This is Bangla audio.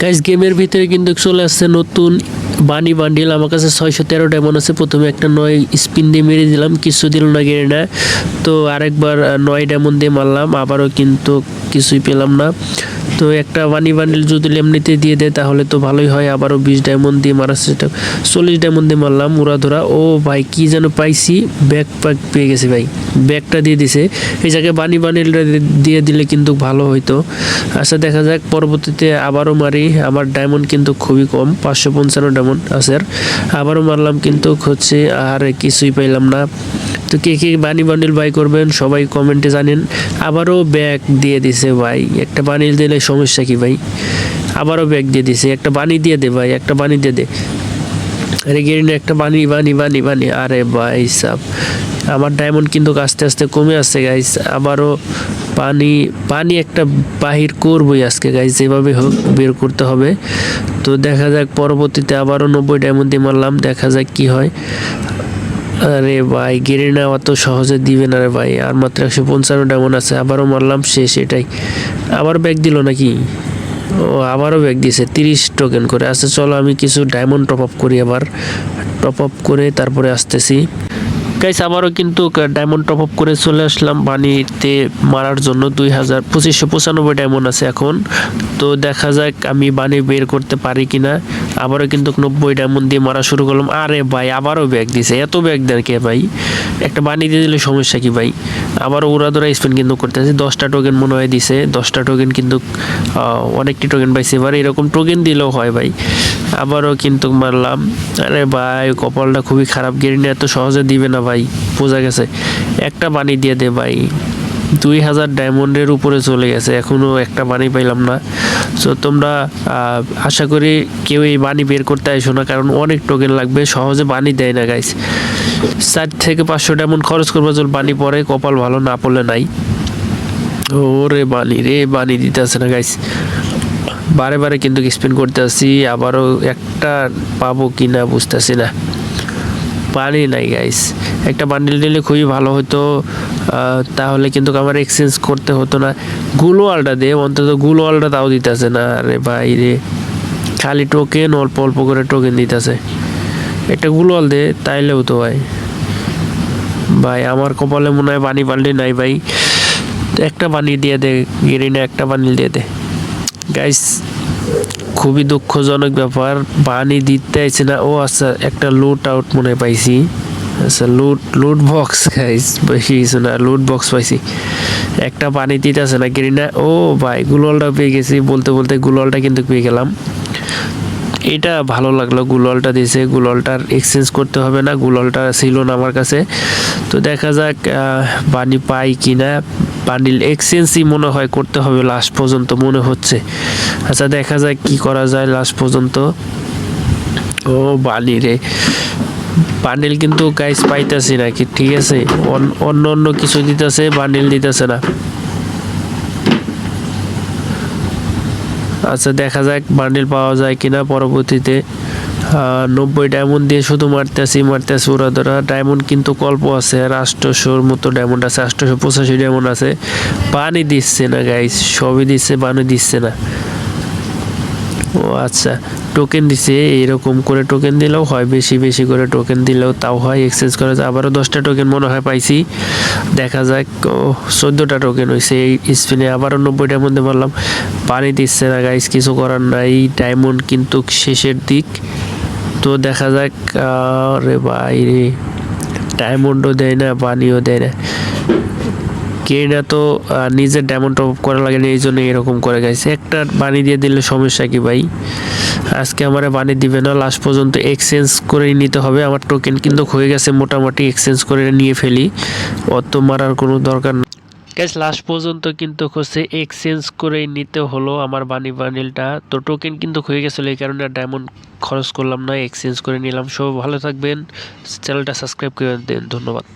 গাইস গেমের ভিতরে কিন্তু চলে আসছে নতুন বানি বান্ডিল। আমার কাছে 613 ডায়মন্ড আছে। প্রথমে একটা 9 স্পিন দিয়ে মেরে দিলাম, কিছু দিল না গেরিনা। তো আরেকবার 9 ডায়মন্ড দিয়ে মারলাম, আবারও কিন্তু কিছুই পেলাম না। তো একটা বানি বান্ডিল যদি এমনিতে দিয়ে দেয় তাহলে তো ভালোই হয়। আবারও 20 ডায়মন্ড দিয়ে মারার চেষ্টা, 40 ডায়মন্ড দিয়ে মারলাম উড়াধরা। ও ভাই কি যেন পাইছি, ব্যাকপ্যাক পেয়ে গেছি ভাই, ব্যাগটা দিয়ে দিছে। এই জায়গায় বানি বান্ডিলটা দিয়ে দিলে কিন্তু ভালো হইতো। আচ্ছা দেখা যাক, পরবর্তীতে আবারও মারি। আমার ডায়মন্ড কিন্তু খুবই কম, 555 ডায়মন্ড আছে। আবারও মারলাম কিন্তু হচ্ছে আর কিছুই পাইলাম না। তো কে কে বানি বান্ডিল বাই করবেন সবাই কমেন্টে জানেন। আবারও ব্যাগ দিয়ে দিছে ভাই, একটা বান্ডিল দিলে সমস্যা কি ভাই? আবারও ব্যাগ দিয়ে দিছে, একটা বানি দিয়ে দে ভাই, একটা বানি দিয়ে দে। আরে গেরিনা একটা বানি বানি বানি বানি। আরে ভাই সাব, আমার ডায়মন্ড কিন্তু আস্তে আস্তে কমে আসছে গাইস। আবারও পানি পানি একটা বাহির করবই আজকে গাইস, যেভাবে হোক বের করতে হবে। তো দেখা যাক, পরবর্তীতে আবারও 90 ডায়মন্ড দিয়ে মারলাম, দেখা যাক কি হয়। আরে ভাই গেরিনা অত সহজে দিবে না রে ভাই, আর মাত্র 155 ডায়মন্ড আছে। আবারও মারলাম, শেষ এটাই। আবার ব্যাগ দিল নাকি? ও আবারও ব্যাগ দিয়েছে 30 টোকেন করে। আচ্ছা চলো আমি কিছু ডায়মন্ড টপ আপ করি, আবার টপ আপ করে তারপরে আসতেছি গাইস। আবারও কিন্তু ডায়মন্ড টপ আপ করে চলে আসলাম বানিতে মারার জন্য। 2595 ডায়মন্ড আছে এখন। তো দেখা যাক আমি বানি বের করতে পারি কিনা। আবারও কিন্তু 90 ডায়মন্ড দিয়ে মারা শুরু করলাম। আরে ভাই আবারও ব্যাগ দিছে, এত ব্যাগ দেন কে ভাই? একটা বানি দিয়ে দিলে সমস্যা কি ভাই? আবারও উড়াধরা স্পেন কিন্তু করতেছে। 10টা টোকেন মনে হয় দিছে, 10টা টোকেন কিন্তু অনেকটি টোকেন পাইছে। এবার এরকম টোকেন দিলেও হয় ভাই। আবারও কিন্তু মারলাম। আরে ভাই কপালটা খুবই খারাপ, গেরিনা এত সহজে দিবে না ভাই, বোঝা গেছে। একটা বানি দিয়ে দে ভাই। 2000 ডায়মন্ডের উপরে চলে গেছে, এখনো একটা বানি পাইলাম না। সো তোমরা আশা করি কেউ এই বানি বের করতে আইসো না, কারণ অনেক টোকেন লাগবে, সহজে বানি দেয় না গাইস। 4 থেকে 500 ডায়মন্ড খরচ করবো যদি বানি পরে, কপাল ভালো না পড়লে নাই। ওরে বানি রে, বানি দিতে আসে না গাইস। বারে বারে কিন্তু স্পিন করতে আসছি, আবারও একটা পাবো কিনা বুঝতেছি না। পানি নাই গাইস, একটা বান্ডিল দিলে খুবই ভালো হতো, তাহলে কিন্তু আমার এক্সচেঞ্জ করতে হতো না। গ্লোয়ালটা দে অন্তত, গ্লোয়ালটা তাও দিতেছে না। আরে ভাই রে, খালি টোকেন অল্প অল্প করে টোকেন দিতেছে। একটা গ্লোয়াল দে তাইলেও তো ভাই। ভাই আমার কপালে মনে হয় বানি বান্ডিল নাই ভাই, একটা বানি দিয়ে দে গেরিনা, একটা বান্ডিল দিয়ে দে গাইস। খুবই দুঃখজনক ব্যাপার, বানি দিতে আইছে না। ও আচ্ছা একটা লুট আউট মনে পাইছি। আচ্ছা লুট বক্স গাইস, বেশি কিছু না, লুট বক্স পাইছি। একটা পানি দিতে আছে না গেরিনা। ও ভাই গুললটা পেয়ে গেছি, বলতে বলতে গুললটা কিন্তু পেয়ে গেলাম। এটা ভালো লাগলো, গুললটা দিয়েছে। গুললটার এক্সচেঞ্জ করতে হবে না, গুললটা ছিল না আমার কাছে। তো দেখা যাক বানি পাই কিনা। বান্ডিল এক্সচেঞ্জই মনে হয় করতে হবে লাস্ট পর্যন্ত মনে হচ্ছে। আচ্ছা দেখা যাক কি করা যায় লাস্ট পর্যন্ত। ও বানি রে, বান্ডিল কিন্তু গাইস পাইতেছি নাকি, ঠিক আছে অন্য অন্য কিছু দিতেছে, বান্ডিল দিতেছে না। আচ্ছা দেখা যাক বান্ডিল পাওয়া যায় কিনা পরবর্তীতে। 90 ডায়মন্ড দিয়ে শুধু মারতেছি ওরা ধরা। ডায়মন্ড কিন্তু অল্প আছে, আর 800 মতো ডায়মন্ড আছে, 885 ডায়মন্ড আছে। পানি দিচ্ছে না গাইস, সবই দিচ্ছে, পানি দিচ্ছে না। ও আচ্ছা টোকেন দিছে, এইরকম করে টোকেন দিলেও হয়, বেশি বেশি করে টোকেন দিলেও তাও হয়, এক্সচেঞ্জ করা যায়। আবারও 10টা টোকেন মনে হয় পাইছি, দেখা যাক। ও 14টা টোকেন হয়েছে এই স্পিনে। আবারও 90 ডায়মন্ডে মারলাম, পানি দিচ্ছে না গাইস, কিছু করার নাই। ডায়মন্ড কিন্তু শেষের দিক, তো দেখা যাক। রে ভাই রে, ডায়মন্ডও দেয় না, পানিও দেয় না। গেরিনা তো নিজের ডায়মন্ড টপ করা লাগে না, এই জন্য এরকম করে গাইছে। একটা বানি দিয়ে দিলে সমস্যা কি ভাই? আজকে আমার বানি দিবে না, লাস্ট পর্যন্ত এক্সচেঞ্জ করে নিতে হবে। আমার টোকেন কিন্তু হয়ে গেছে মোটামুটি, এক্সচেঞ্জ করে নিয়ে ফেলি, অত মারার কোনো দরকার নেই গাইস। লাস্ট পর্যন্ত কিন্তু হচ্ছে এক্সচেঞ্জ করে নিতে হলো আমার বানি বান্ডিলটা। তো টোকেন কিন্তু হয়ে গেছিলো, এই কারণে ডায়মন্ড খরচ করলাম না, এক্সচেঞ্জ করে নিলাম। সব ভালো থাকবেন, চ্যানেলটা সাবস্ক্রাইব করে দেন, ধন্যবাদ।